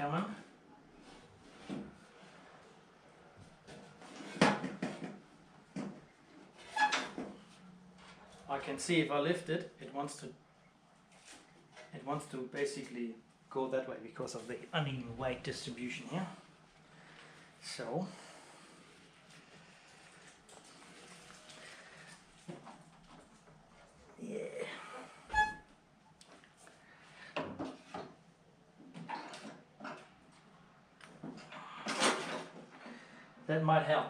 coming. I can see if I lift it, it wants to basically go that way because of the uneven weight distribution here. So yeah. That might help.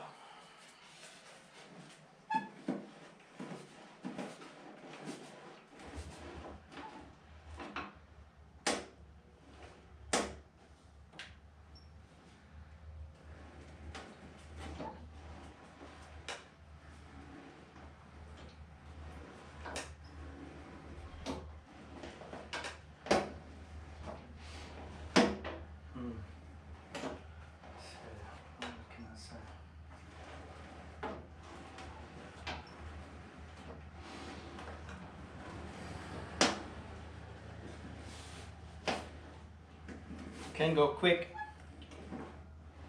Can go quick.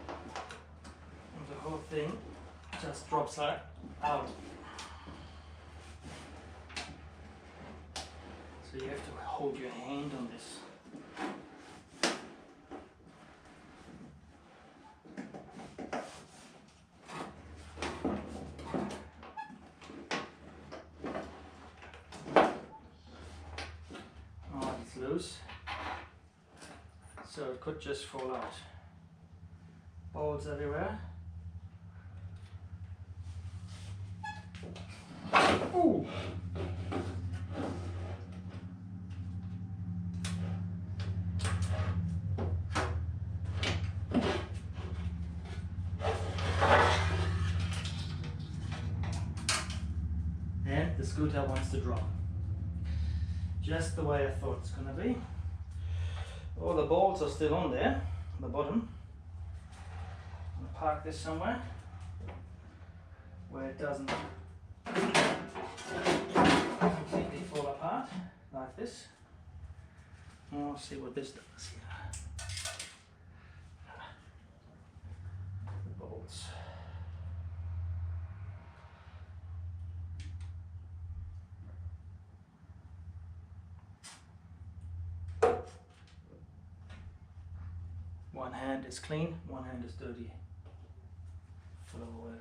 And the whole thing just drops out. So you have to hold your hand on this. Oh, it's loose. So it could just fall out. Bolts everywhere. Ooh. And the scooter wants to drop. Just the way I thought it's gonna be. All the bolts are still on there, on the bottom. I'm gonna park this somewhere where it doesn't completely fall apart, like this. And we'll see what this does here. The bolts. One hand is clean, one hand is dirty, full of oil.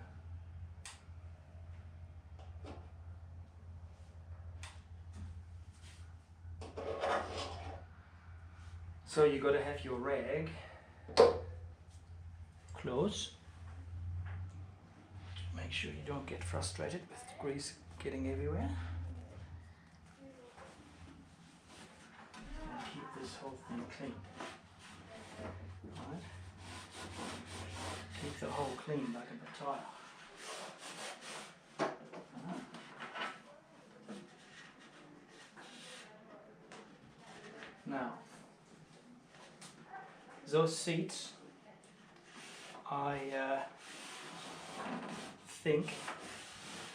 So you got to have your rag close. Make sure you don't get frustrated with the grease getting everywhere. And keep this whole thing clean. Right. Keep the hole clean like in the tire. Now, those seats, I think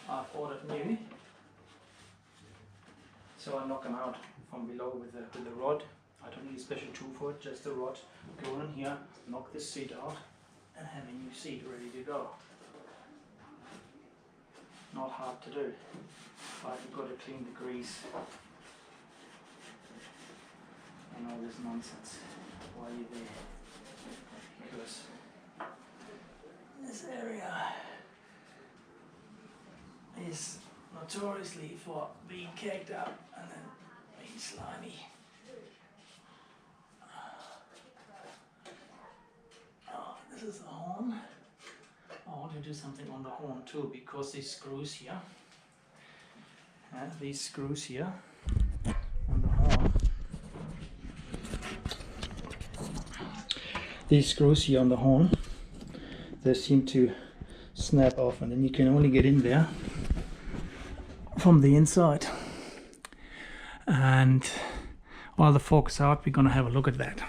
I've ordered new, so I knock them out from below with the rod. I don't need a special tool for it, just a rod. Go in here, knock this seat out, and have a new seat ready to go. Not hard to do, but you've got to clean the grease and all this nonsense while you're there, because this area is notoriously for being caked up and then being slimy. This is the horn. I want to do something on the horn too, because these screws here, on the horn, these screws here on the horn, they seem to snap off, and then you can only get in there from the inside. And while the fork's out, we're going to have a look at that.